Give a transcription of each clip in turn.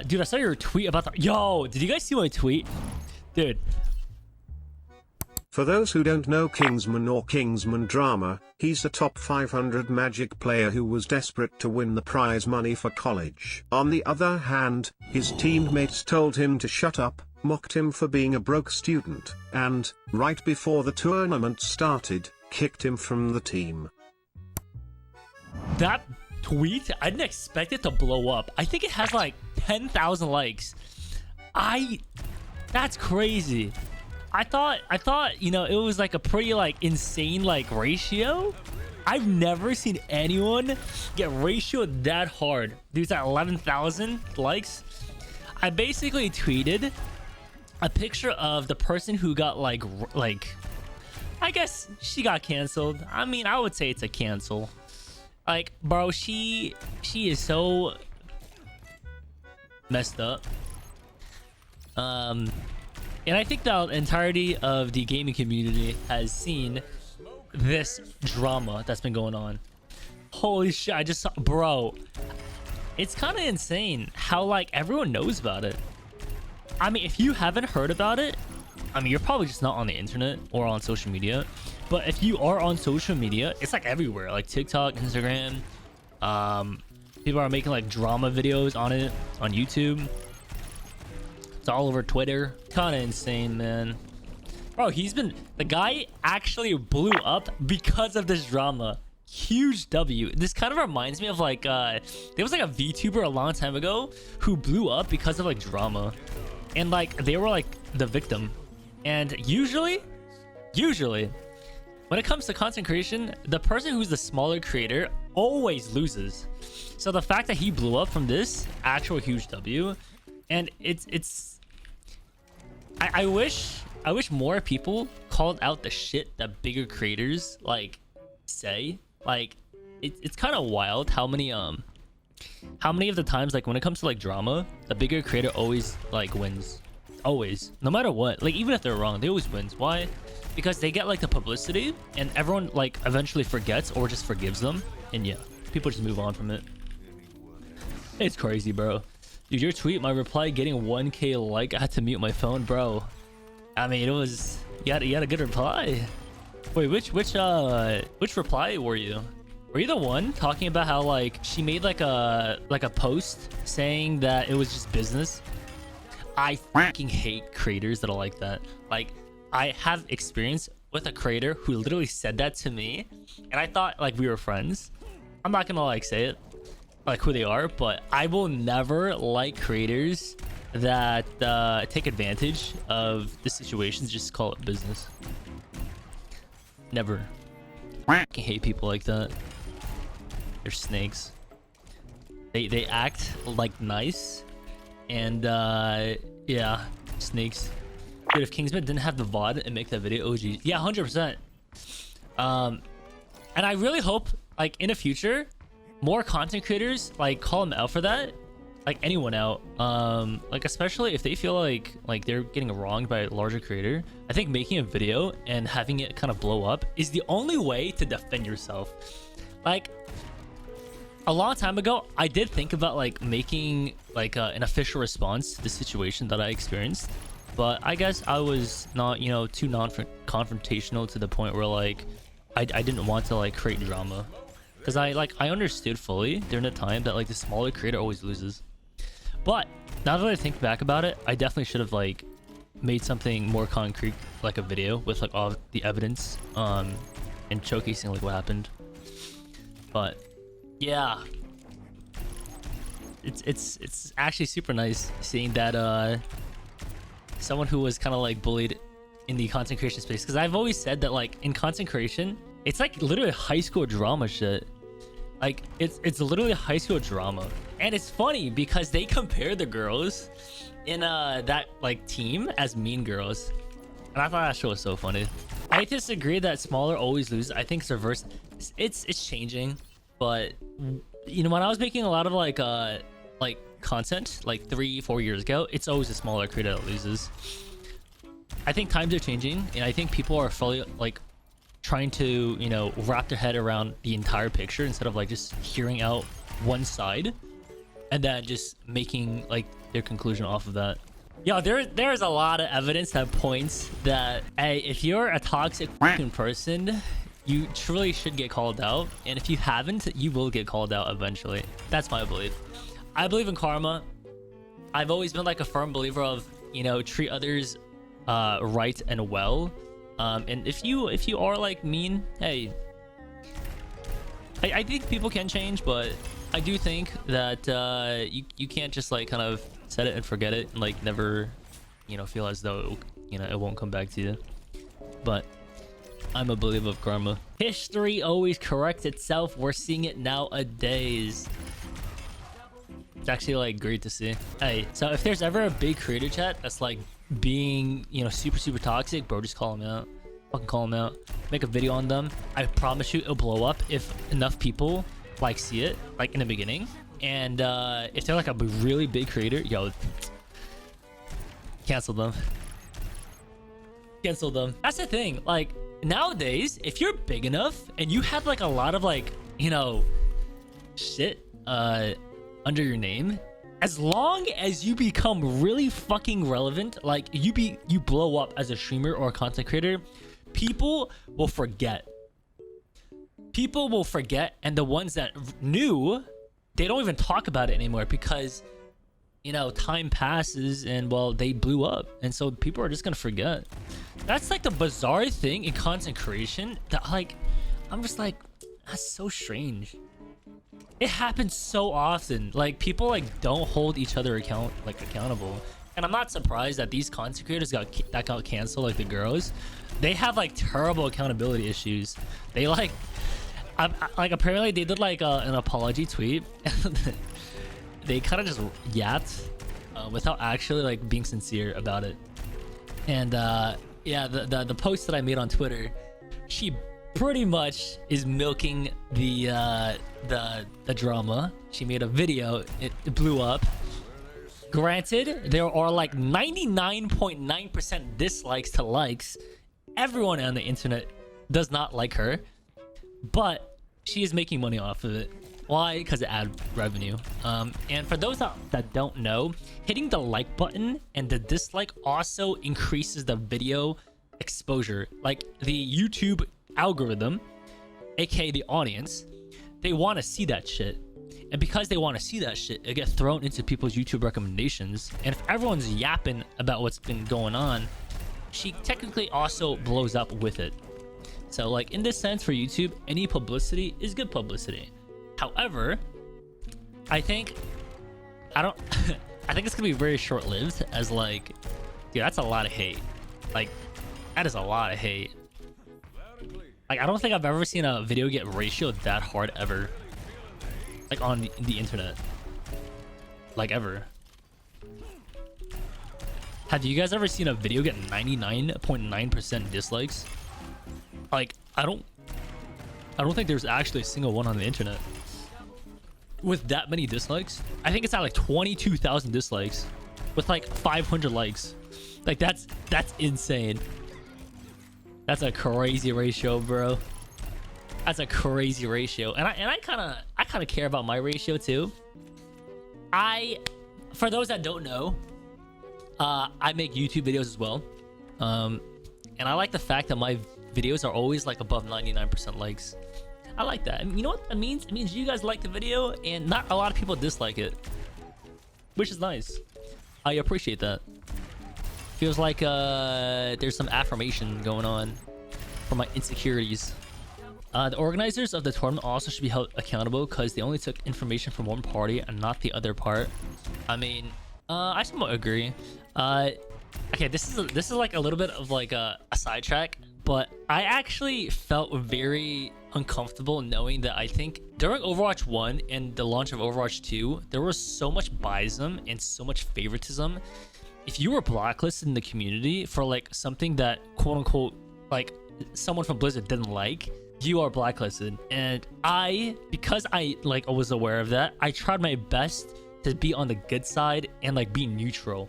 Dude, I saw your tweet about the... Yo, did you guys see my tweet? Dude. For those who don't know Kingsman or Kingsman drama, he's a top 500 Magic player who was desperate to win the prize money for college. On the other hand, his teammates told him to shut up, mocked him for being a broke student, and, right before the tournament started, kicked him from the team. That tweet, I didn't expect it to blow up. I think it has like 10,000 likes. That's crazy. I thought, you know, it was like a pretty like insane like ratio. I've never seen anyone get ratioed that hard. Dude's at 11,000 likes. I basically tweeted a picture of the person who got like I guess she got canceled. I mean, I would say it's a cancel. Like, bro, she is so messed up. And I think the entirety of the gaming community has seen this drama that's been going on. Holy shit, I just saw, bro. It's kind of insane how like everyone knows about it. I mean, if you haven't heard about it, I mean, you're probably just not on the internet or on social media. But if you are on social media, it's like everywhere, like TikTok, Instagram. People are making like drama videos on it on YouTube. It's all over Twitter. Kind of insane, man. Bro, the guy actually blew up because of this drama. Huge W. This kind of reminds me of like, there was like a VTuber a long time ago who blew up because of like drama. And like, they were like the victim. And usually, when it comes to content creation, the person who's the smaller creator always loses. So the fact that he blew up from this actual huge W, and I wish more people called out the shit that bigger creators like say. Like it's kind of wild how many of the times like when it comes to like drama, the bigger creator always like wins. Always, no matter what. Like even if they're wrong, they always wins. Why? Because they get like the publicity and everyone like eventually forgets or just forgives them, and yeah, people just move on from it. It's crazy, bro. Dude, your tweet, my reply getting 1K like, I had to mute my phone, bro. I mean, it was you had a good reply. Wait, which reply were you? Were you the one talking about how like she made like a post saying that it was just business? I fucking hate creators that are like that. Like, I have experience with a creator who literally said that to me, and I thought like we were friends. I'm not gonna like say it like who they are, but I will never like creators that take advantage of the situations, just call it business. Never. I hate people like that. They're snakes. They act like nice, and yeah, snakes. Dude, if Kingsman didn't have the VOD and make that video, OG, yeah, 100%. And I really hope like in the future more content creators like call them out for that, like anyone out, like especially if they feel like they're getting wronged by a larger creator. I think making a video and having it kind of blow up is the only way to defend yourself. Like a long time ago, I did think about like making like an official response to the situation that I experienced, but I guess I was not, you know, too confrontational to the point where like I didn't want to like create drama. Because I understood fully during the time that like the smaller creator always loses. But now that I think back about it, I definitely should have like made something more concrete, like a video with like all the evidence and showcasing like what happened. But yeah, it's actually super nice seeing that someone who was kind of like bullied in the content creation space, because I've always said that like in content creation, it's like literally high school drama shit. Like it's literally high school drama, and it's funny because they compare the girls in that like team as mean girls, and I thought that shit was so funny. I disagree that smaller always loses. I think it's reverse. It's changing, but you know, when I was making a lot of like content like 3-4 years ago, it's always a smaller creator that loses. I think times are changing, and I think people are fully like trying to, you know, wrap their head around the entire picture instead of like just hearing out one side. and then just making like their conclusion off of that. Yo, there's a lot of evidence that points that, hey, if you're a toxic person, you truly should get called out, and if you haven't, you will get called out eventually. That's my belief. I believe in karma. I've always been like a firm believer of, you know, treat others right and well. And if you are like mean, hey, I think people can change, but I do think that you can't just like kind of set it and forget it and like never, you know, feel as though, you know, it won't come back to you. But I'm a believer of karma. History always corrects itself. We're seeing it nowadays. It's actually like great to see. Hey, so if there's ever a big creator chat that's like being, you know, super toxic, bro, just call them out. Fucking call them out. Make a video on them. I promise you it'll blow up if enough people like see it like in the beginning. And if they're like a really big creator, yo, cancel them. Cancel them. That's the thing. Like nowadays, if you're big enough and you have like a lot of like, you know, shit under your name, as long as you become really fucking relevant, like you blow up as a streamer or a content creator, people will forget. People will forget, and the ones that knew, they don't even talk about it anymore because, you know, time passes and, well, they blew up, and so people are just gonna forget. That's like the bizarre thing in content creation that, like, I'm just like, that's so strange. It happens so often. Like, people like don't hold each other accountable, and I'm not surprised that these content creators got canceled, like the girls. They have like terrible accountability issues. They like apparently they did like an apology tweet. They kind of just yapped without actually like being sincere about it. And yeah, the post that I made on Twitter, she pretty much is milking the drama. She made a video, it blew up. Granted, there are like 99.9% dislikes to likes. Everyone on the internet does not like her, but she is making money off of it. Why? Because of ad revenue. And for those that don't know, hitting the like button and the dislike also increases the video exposure. Like the YouTube algorithm, aka the audience, they want to see that shit. And because they want to see that shit, it gets thrown into people's YouTube recommendations. And if everyone's yapping about what's been going on, she technically also blows up with it. So like in this sense for YouTube, any publicity is good publicity. However, I think I think it's gonna be very short-lived, as like, dude, that's a lot of hate. Like, that is a lot of hate. Like, I don't think I've ever seen a video get ratioed that hard ever. Like on the internet. Like ever. Have you guys ever seen a video get 99.9% dislikes? Like, I don't think there's actually a single one on the internet with that many dislikes. I think it's at like 22,000 dislikes with like 500 likes. Like that's insane. That's a crazy ratio, bro. That's a crazy ratio. And I kind of care about my ratio too. For those that don't know, I make YouTube videos as well. And I like the fact that my videos are always like above 99% likes. I like that. I mean, you know what that means? It means you guys like the video and not a lot of people dislike it, which is nice. I appreciate that. Feels like there's some affirmation going on for my insecurities. The organizers of the tournament also should be held accountable because they only took information from one party and not the other part. I mean, I somewhat agree. Okay, this is like a little bit of like a sidetrack, but I actually felt very uncomfortable knowing that I think during Overwatch 1 and the launch of Overwatch 2, there was so much biasm and so much favoritism. If you were blacklisted in the community for like something that quote unquote like someone from Blizzard didn't like, you are blacklisted. And because I like was aware of that, I tried my best to be on the good side and like be neutral.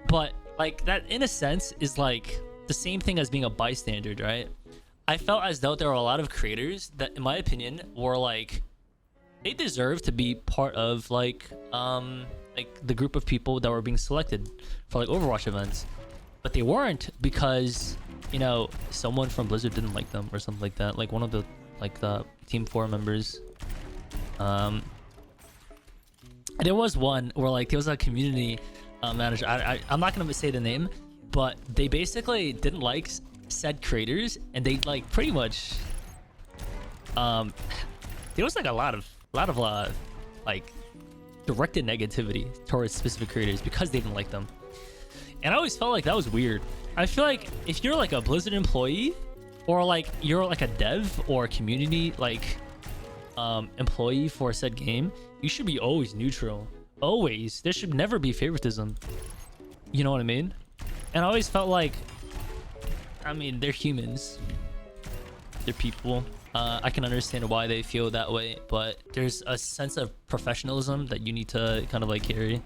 But like that in a sense is like the same thing as being a bystander, right? I felt as though there were a lot of creators that, in my opinion, were like they deserve to be part of like the group of people that were being selected for like Overwatch events, but they weren't because, you know, someone from Blizzard didn't like them or something like that. Like one of the Team 4 members. There was one where like there was a community manager. I'm not gonna say the name, but they basically didn't like said creators, and they like pretty much there was like a lot of like directed negativity towards specific creators because they didn't like them. And I always felt like that was weird. I feel like if you're like a Blizzard employee, or like you're like a dev or a community like employee for said game, you should be always neutral. Always. There should never be favoritism. You know what I mean? And I always felt like, I mean, they're humans. They're people. I can understand why they feel that way, but there's a sense of professionalism that you need to kind of like carry.